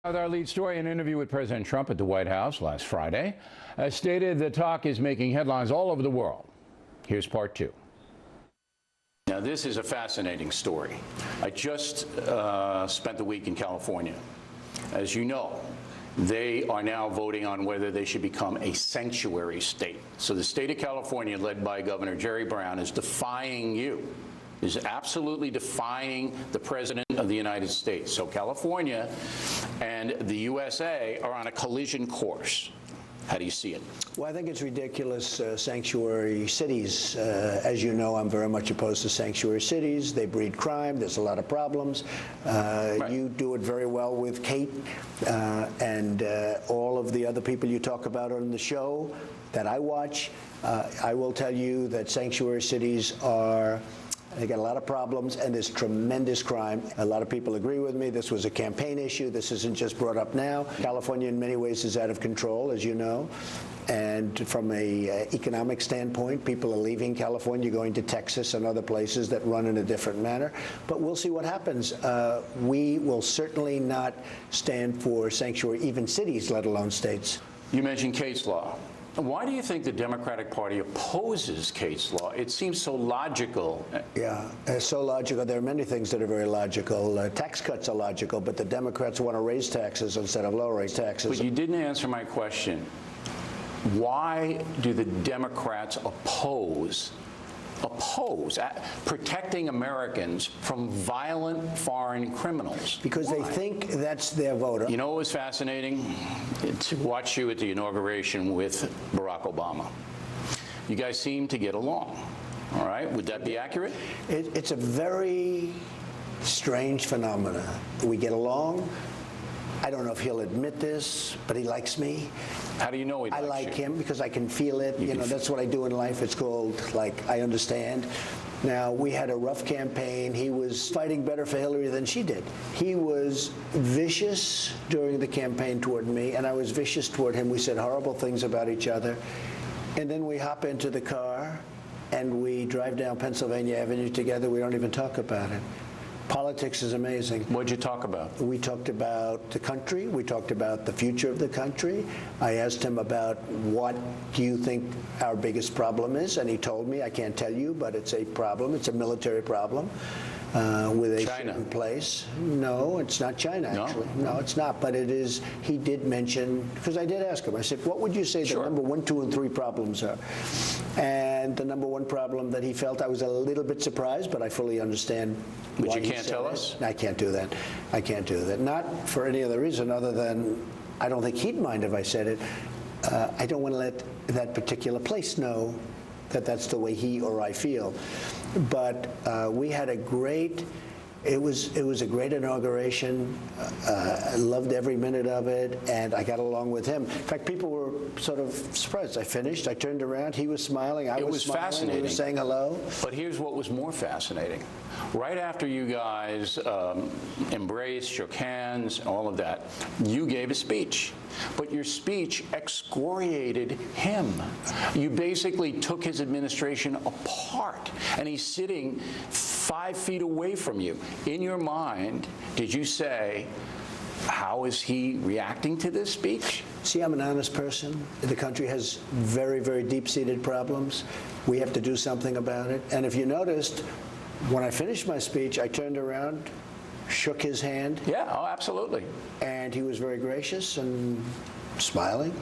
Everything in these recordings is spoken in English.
With our lead story, an interview with President Trump at the White House last Friday stated the talk is making headlines all over the world. Here's part two. Now, this is a fascinating story. I just spent the week in California. As you know, they are now voting on whether they should become a sanctuary state. So the state of California, led by Governor Jerry Brown, is defying you, is absolutely defying the President of the United States. So California and the USA are on a collision course. How do you see it? Well, I think it's ridiculous. Sanctuary cities, as you know, I'm very much opposed to sanctuary cities. They breed crime. There's a lot of problems. Right. You do it very well with Kate and all of the other people you talk about on the show that I watch. I will tell you that sanctuary cities they got a lot of problems, and there's tremendous crime. A lot of people agree with me. This was a campaign issue. This isn't just brought up now. California, in many ways, is out of control, as you know. And from a economic standpoint, people are leaving California, going to Texas and other places that run in a different manner. But we'll see what happens. We will certainly not stand for sanctuary, even cities, let alone states. You mentioned Kate's Law. Why do you think the Democratic Party opposes Kate's Law? It seems so logical. Yeah, it's so logical. There are many things that are very logical. Tax cuts are logical, but the Democrats want to raise taxes instead of lowering taxes. But you didn't answer my question. Why do the Democrats oppose protecting Americans from violent foreign criminals? Because Why? They think that's their voter. You know what was fascinating? To watch you at the inauguration with Barack Obama. You guys seem to get along, all right? Would that be accurate? It's a very strange phenomenon. We get along. I don't know if he'll admit this, but he likes me. How do you know he likes you? I like him because I can feel it. You know, that's what I do in life. It's called, I understand. Now, we had a rough campaign. He was fighting better for Hillary than she did. He was vicious during the campaign toward me, and I was vicious toward him. We said horrible things about each other. And then we hop into the car, and we drive down Pennsylvania Avenue together. We don't even talk about it. Politics is amazing. What'd you talk about? We talked about the country. We talked about the future of the country. I asked him about what do you think our biggest problem is, and he told me, I can't tell you, but it's a problem. It's a military problem with a certain place. No, it's not China, actually. No, it's not. But it is, he did mention, because I did ask him, I said, what would you say the number 1, 2, and 3 problems are? And the number 1 problem that he felt, I was a little bit surprised, but I fully understand why. But you can't tell us? I can't do that. I can't do that. Not for any other reason other than I don't think he'd mind if I said it. I don't want to let that particular place know that that's the way he or I feel. But we had a great, it was a great inauguration. I loved every minute of it, and I got along with him. In fact, people were sort of surprised. I finished, I turned around, he was smiling, I was smiling, fascinating. We were saying hello. But here's what was more fascinating. Right after you guys embraced, shook hands, all of that, you gave a speech. But your speech excoriated him. You basically took his administration apart, and he's sitting 5 feet away from you. In your mind, did you say, how is he reacting to this speech? See, I'm an honest person. The country has very, very deep-seated problems. We have to do something about it. And if you noticed, when I finished my speech, I turned around, shook his hand. Yeah, oh, absolutely. And he was very gracious and smiling.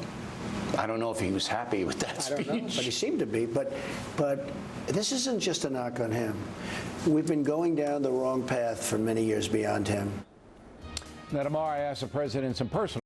I don't know if he was happy with that speech. I don't know, but he seemed to be. But this isn't just a knock on him. We've been going down the wrong path for many years beyond him. Now, tomorrow I asked the president some personal